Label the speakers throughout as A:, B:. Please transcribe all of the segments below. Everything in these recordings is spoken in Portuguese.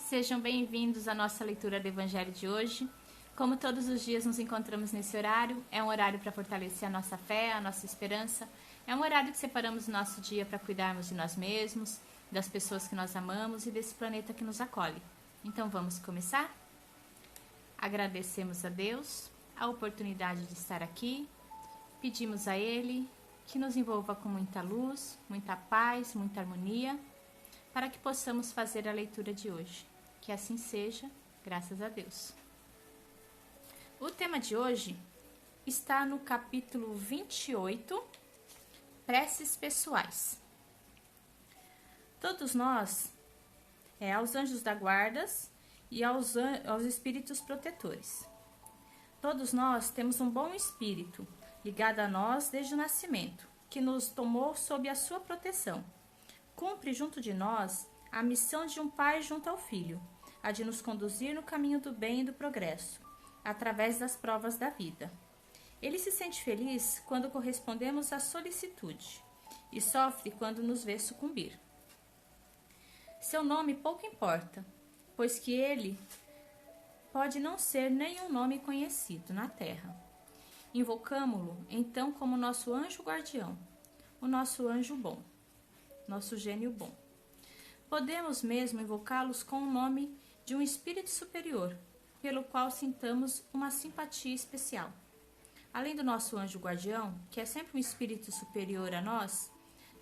A: Sejam bem-vindos à nossa leitura do Evangelho de hoje. Como todos os dias nos encontramos nesse horário, é um horário para fortalecer a nossa fé, a nossa esperança. É um horário que separamos o nosso dia para cuidarmos de nós mesmos, das pessoas que nós amamos e desse planeta que nos acolhe. Então vamos começar? Agradecemos a Deus a oportunidade de estar aqui. Pedimos a Ele que nos envolva com muita luz, muita paz, muita harmonia, para que possamos fazer a leitura de hoje. Que assim seja, graças a Deus. O tema de hoje está no capítulo 28, Preces Pessoais. Todos nós, aos anjos da guarda e aos espíritos protetores. Todos nós temos um bom espírito ligado a nós desde o nascimento, que nos tomou sob a sua proteção. Cumpre junto de nós a missão de um pai junto ao filho, a de nos conduzir no caminho do bem e do progresso, através das provas da vida. Ele se sente feliz quando correspondemos à solicitude e sofre quando nos vê sucumbir. Seu nome pouco importa, pois que ele pode não ser nenhum nome conhecido na terra. Invocamo-lo então como nosso anjo guardião, o nosso anjo bom, nosso gênio bom. Podemos mesmo invocá-los com o nome de um espírito superior, pelo qual sintamos uma simpatia especial. Além do nosso anjo guardião, que é sempre um espírito superior a nós,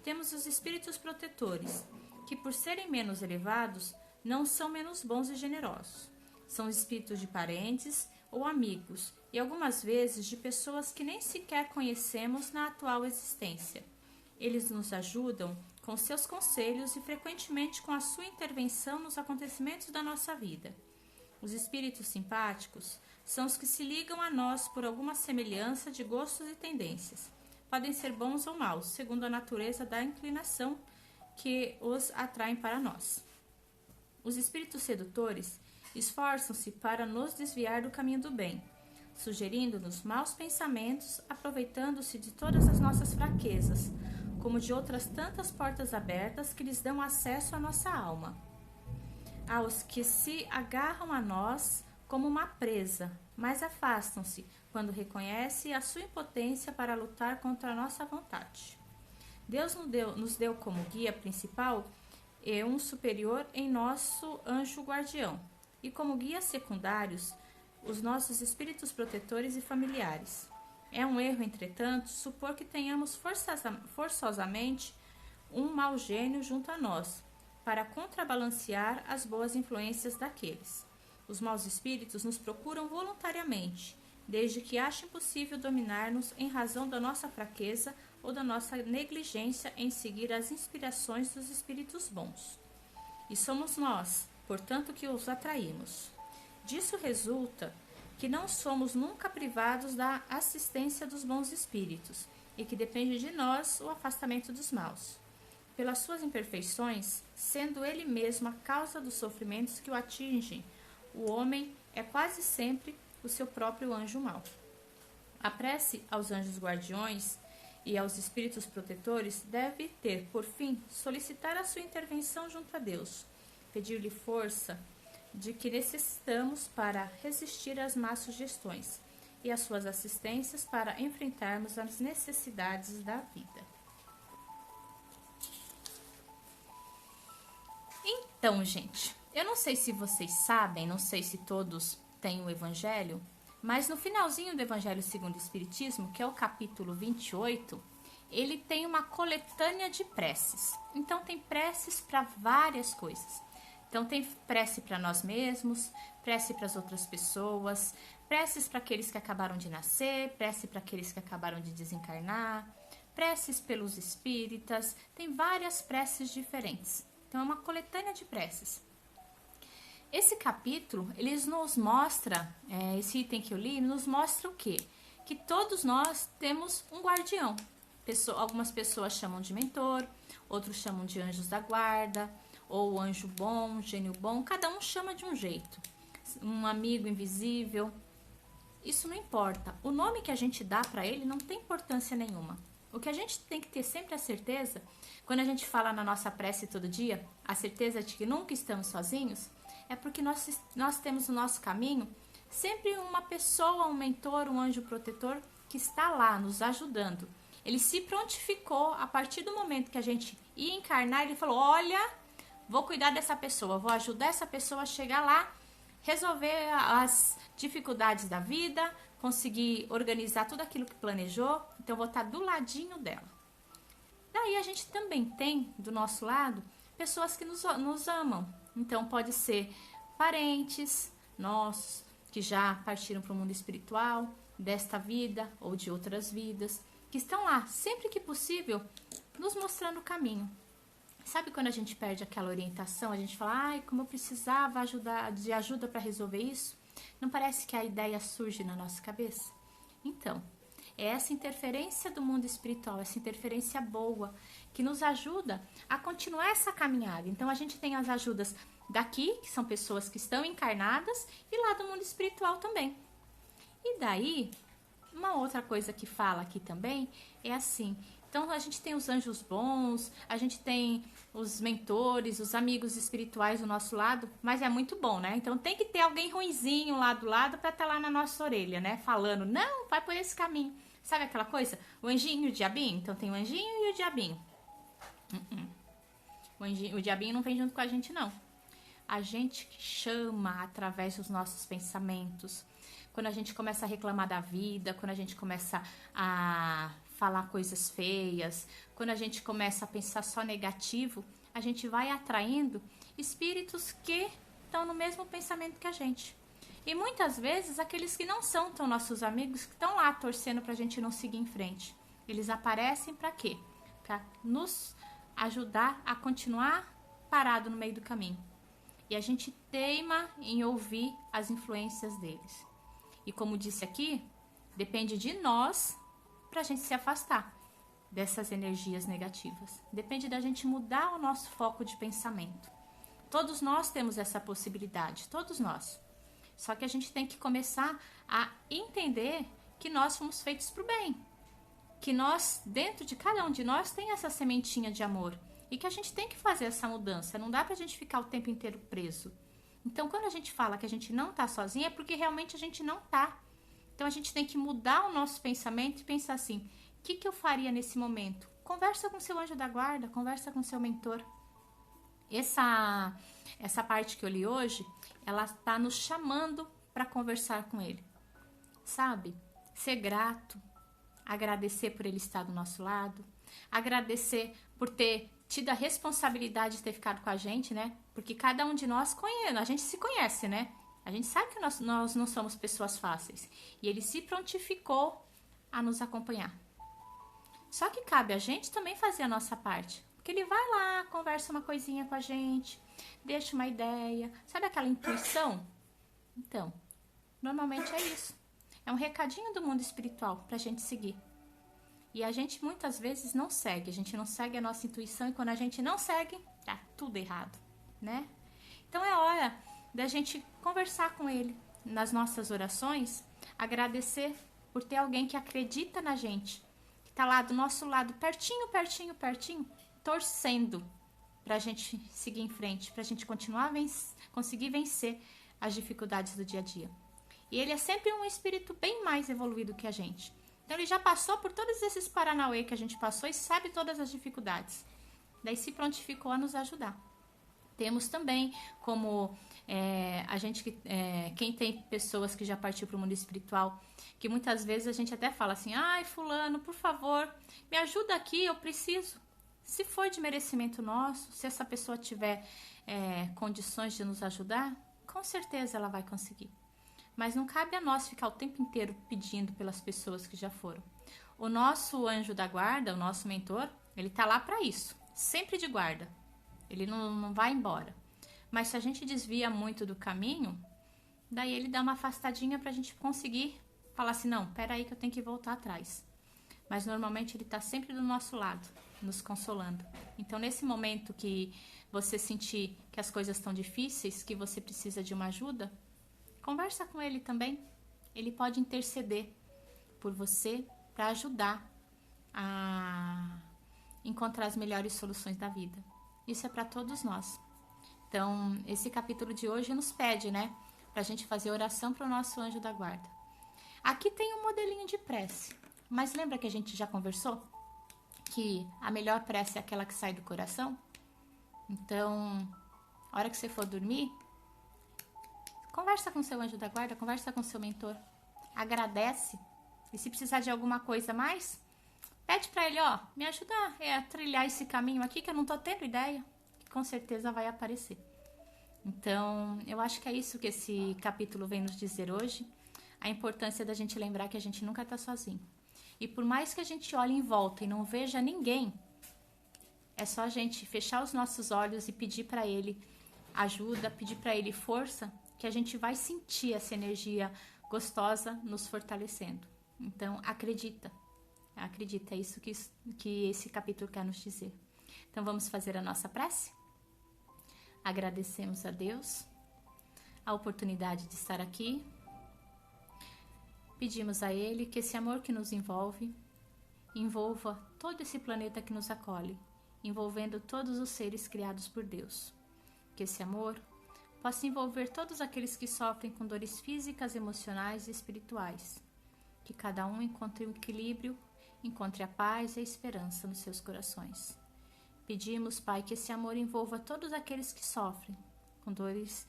A: temos os espíritos protetores, que por serem menos elevados, não são menos bons e generosos. São espíritos de parentes ou amigos, e algumas vezes de pessoas que nem sequer conhecemos na atual existência. Eles nos ajudam com seus conselhos e frequentemente com a sua intervenção nos acontecimentos da nossa vida. Os espíritos simpáticos são os que se ligam a nós por alguma semelhança de gostos e tendências. Podem ser bons ou maus, segundo a natureza da inclinação que os atraem para nós. Os espíritos sedutores esforçam-se para nos desviar do caminho do bem, sugerindo-nos maus pensamentos, aproveitando-se de todas as nossas fraquezas, como de outras tantas portas abertas que lhes dão acesso à nossa alma. Aos que se agarram a nós como uma presa, mas afastam-se quando reconhecem a sua impotência para lutar contra a nossa vontade. Deus nos deu como guia principal um superior em nosso anjo guardião, e como guias secundários, os nossos espíritos protetores e familiares. É um erro, entretanto, supor que tenhamos forçosamente um mau gênio junto a nós, para contrabalancear as boas influências daqueles. Os maus espíritos nos procuram voluntariamente, desde que achem possível dominar-nos em razão da nossa fraqueza ou da nossa negligência em seguir as inspirações dos espíritos bons. E somos nós, portanto, que os atraímos. Disso resulta que não somos nunca privados da assistência dos bons espíritos e que depende de nós o afastamento dos maus. Pelas suas imperfeições, sendo ele mesmo a causa dos sofrimentos que o atingem, o homem é quase sempre o seu próprio anjo mau. A prece aos anjos guardiões e aos espíritos protetores deve ter, por fim, solicitar a sua intervenção junto a Deus, pedir-lhe força de que necessitamos para resistir às más sugestões e às suas assistências para enfrentarmos as necessidades da vida. Então, gente, eu não sei se vocês sabem, não sei se todos têm o Evangelho, mas no finalzinho do Evangelho segundo o Espiritismo, que é o capítulo 28, ele tem uma coletânea de preces. Então, tem preces para várias coisas. Então, tem prece para nós mesmos, prece para as outras pessoas, preces para aqueles que acabaram de nascer, prece para aqueles que acabaram de desencarnar, preces pelos espíritas, tem várias preces diferentes. Então, é uma coletânea de preces. Esse capítulo, ele nos mostra, esse item que eu li, nos mostra o quê? Que todos nós temos um guardião. Algumas pessoas chamam de mentor, outros chamam de anjos da guarda, ou anjo bom, gênio bom, cada um chama de um jeito. Um amigo invisível, isso não importa. O nome que a gente dá para ele não tem importância nenhuma. O que a gente tem que ter sempre a certeza, quando a gente fala na nossa prece todo dia, a certeza de que nunca estamos sozinhos, é porque nós temos no nosso caminho sempre uma pessoa, um mentor, um anjo protetor que está lá nos ajudando. Ele se prontificou a partir do momento que a gente ia encarnar, ele falou, olha, vou cuidar dessa pessoa, vou ajudar essa pessoa a chegar lá, resolver as dificuldades da vida, conseguir organizar tudo aquilo que planejou, então eu vou estar do ladinho dela. Daí a gente também tem, do nosso lado, pessoas que nos amam. Então pode ser parentes nossos, que já partiram para o mundo espiritual, desta vida ou de outras vidas, que estão lá, sempre que possível, nos mostrando o caminho. Sabe quando a gente perde aquela orientação, a gente fala, ai, como eu precisava de ajuda para resolver isso? Não parece que a ideia surge na nossa cabeça? Então, é essa interferência do mundo espiritual, essa interferência boa, que nos ajuda a continuar essa caminhada. Então, a gente tem as ajudas daqui, que são pessoas que estão encarnadas, e lá do mundo espiritual também. E daí, uma outra coisa que fala aqui também é assim, então a gente tem os anjos bons, a gente tem os mentores, os amigos espirituais do nosso lado, mas é muito bom, né? Então tem que ter alguém ruinzinho lá do lado para estar lá na nossa orelha, né? Falando, não, vai por esse caminho. Sabe aquela coisa? O anjinho e o diabinho? Então tem o anjinho e o diabinho. O diabinho não vem junto com a gente, não. A gente chama através dos nossos pensamentos. Quando a gente começa a reclamar da vida, quando a gente começa a falar coisas feias, quando a gente começa a pensar só negativo, a gente vai atraindo espíritos que estão no mesmo pensamento que a gente. E muitas vezes aqueles que não são tão nossos amigos, que estão lá torcendo para a gente não seguir em frente. Eles aparecem para quê? Para nos ajudar a continuar parado no meio do caminho. E a gente teima em ouvir as influências deles. E como disse aqui, depende de nós para a gente se afastar dessas energias negativas. Depende da gente mudar o nosso foco de pensamento. Todos nós temos essa possibilidade, todos nós. Só que a gente tem que começar a entender que nós fomos feitos para o bem. Que nós, dentro de cada um de nós, tem essa sementinha de amor. E que a gente tem que fazer essa mudança. Não dá pra gente ficar o tempo inteiro preso. Então, quando a gente fala que a gente não tá sozinha, é porque realmente a gente não tá. Então, a gente tem que mudar o nosso pensamento e pensar assim, o que eu faria nesse momento? Conversa com seu anjo da guarda, conversa com seu mentor. Essa parte que eu li hoje, ela tá nos chamando para conversar com ele. Sabe? Ser grato, agradecer por ele estar do nosso lado, agradecer por ter tido a responsabilidade de ter ficado com a gente, né? Porque cada um de nós conhece, a gente se conhece, né? A gente sabe que nós não somos pessoas fáceis. E ele se prontificou a nos acompanhar. Só que cabe a gente também fazer a nossa parte. Porque ele vai lá, conversa uma coisinha com a gente, deixa uma ideia. Sabe aquela intuição? Então, normalmente é isso. É um recadinho do mundo espiritual pra gente seguir. E a gente muitas vezes não segue. A gente não segue a nossa intuição. E quando a gente não segue, tá tudo errado, né? Então é hora da gente conversar com ele nas nossas orações, agradecer por ter alguém que acredita na gente, que tá lá do nosso lado, pertinho, pertinho, pertinho, torcendo pra gente seguir em frente, pra gente continuar conseguir vencer as dificuldades do dia a dia. E ele é sempre um espírito bem mais evoluído que a gente. Então ele já passou por todos esses paranauê que a gente passou e sabe todas as dificuldades. Daí se prontificou a nos ajudar. Temos também como quem tem pessoas que já partiu para o mundo espiritual, que muitas vezes a gente até fala assim, ai fulano, por favor, me ajuda aqui, eu preciso. Se for de merecimento nosso, se essa pessoa tiver condições de nos ajudar, com certeza ela vai conseguir. Mas não cabe a nós ficar o tempo inteiro pedindo pelas pessoas que já foram. O nosso anjo da guarda, o nosso mentor, ele tá lá para isso, sempre de guarda. Ele não vai embora. Mas se a gente desvia muito do caminho, daí ele dá uma afastadinha pra gente conseguir falar assim, não, peraí que eu tenho que voltar atrás. Mas normalmente ele tá sempre do nosso lado, nos consolando. Então nesse momento que você sentir que as coisas estão difíceis, que você precisa de uma ajuda, conversa com ele também. Ele pode interceder por você para ajudar a encontrar as melhores soluções da vida. Isso é para todos nós. Então, esse capítulo de hoje nos pede, né, para a gente fazer oração para o nosso anjo da guarda. Aqui tem um modelinho de prece, mas lembra que a gente já conversou? Que a melhor prece é aquela que sai do coração? Então, a hora que você for dormir, conversa com seu anjo da guarda, conversa com seu mentor, agradece, e se precisar de alguma coisa a mais, pede para ele, ó, me ajuda a trilhar esse caminho aqui que eu não tô tendo ideia, que com certeza vai aparecer. Então, eu acho que é isso que esse capítulo vem nos dizer hoje, a importância da gente lembrar que a gente nunca tá sozinho. E por mais que a gente olhe em volta e não veja ninguém, é só a gente fechar os nossos olhos e pedir para ele ajuda, pedir para ele força, que a gente vai sentir essa energia gostosa nos fortalecendo. Então, acredita, é isso que esse capítulo quer nos dizer. Então, vamos fazer a nossa prece? Agradecemos a Deus a oportunidade de estar aqui. Pedimos a Ele que esse amor que nos envolve, envolva todo esse planeta que nos acolhe, envolvendo todos os seres criados por Deus. Que esse amor possa envolver todos aqueles que sofrem com dores físicas, emocionais e espirituais. Que cada um encontre o equilíbrio, encontre a paz e a esperança nos seus corações. Pedimos, Pai, que esse amor envolva todos aqueles que sofrem com dores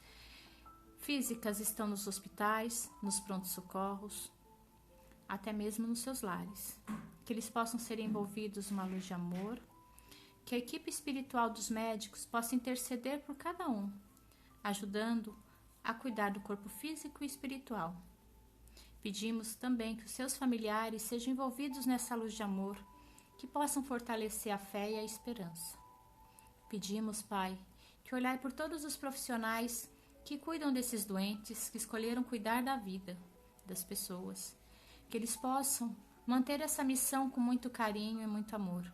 A: físicas, estão nos hospitais, nos prontos-socorros, até mesmo nos seus lares. Que eles possam ser envolvidos numa luz de amor, que a equipe espiritual dos médicos possa interceder por cada um, ajudando a cuidar do corpo físico e espiritual. Pedimos também que os seus familiares sejam envolvidos nessa luz de amor, que possam fortalecer a fé e a esperança. Pedimos, Pai, que olhai por todos os profissionais que cuidam desses doentes, que escolheram cuidar da vida das pessoas, que eles possam manter essa missão com muito carinho e muito amor,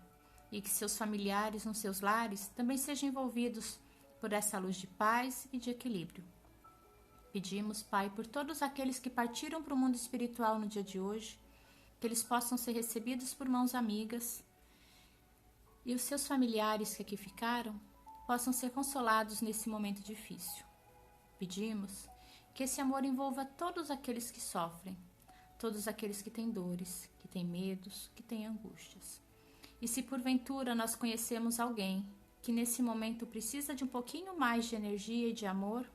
A: e que seus familiares nos seus lares também sejam envolvidos por essa luz de paz e de equilíbrio. Pedimos, Pai, por todos aqueles que partiram para o mundo espiritual no dia de hoje, que eles possam ser recebidos por mãos amigas e os seus familiares que aqui ficaram possam ser consolados nesse momento difícil. Pedimos que esse amor envolva todos aqueles que sofrem, todos aqueles que têm dores, que têm medos, que têm angústias. E se porventura nós conhecemos alguém que nesse momento precisa de um pouquinho mais de energia e de amor,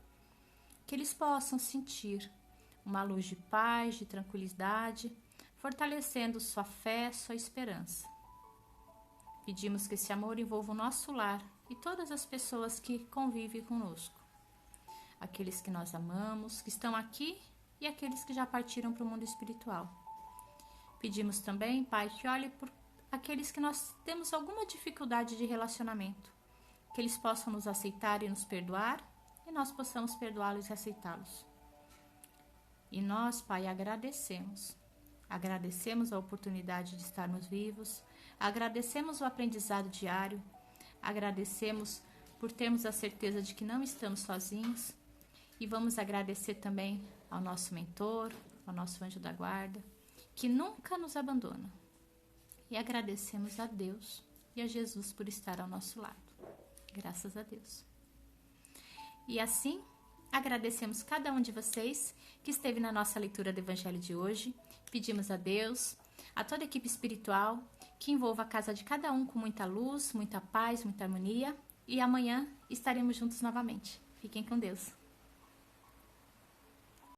A: que eles possam sentir uma luz de paz, de tranquilidade, fortalecendo sua fé, sua esperança. Pedimos que esse amor envolva o nosso lar e todas as pessoas que convivem conosco. Aqueles que nós amamos, que estão aqui e aqueles que já partiram para o mundo espiritual. Pedimos também, Pai, que olhe por aqueles que nós temos alguma dificuldade de relacionamento, que eles possam nos aceitar e nos perdoar, e nós possamos perdoá-los e aceitá-los. E nós, Pai, agradecemos a oportunidade de estarmos vivos, agradecemos o aprendizado diário, agradecemos por termos a certeza de que não estamos sozinhos, e vamos agradecer também ao nosso mentor, ao nosso anjo da guarda, que nunca nos abandona. E agradecemos a Deus e a Jesus por estar ao nosso lado. Graças a Deus. E assim, agradecemos cada um de vocês que esteve na nossa leitura do Evangelho de hoje. Pedimos a Deus, a toda a equipe espiritual, que envolva a casa de cada um com muita luz, muita paz, muita harmonia. E amanhã estaremos juntos novamente. Fiquem com Deus.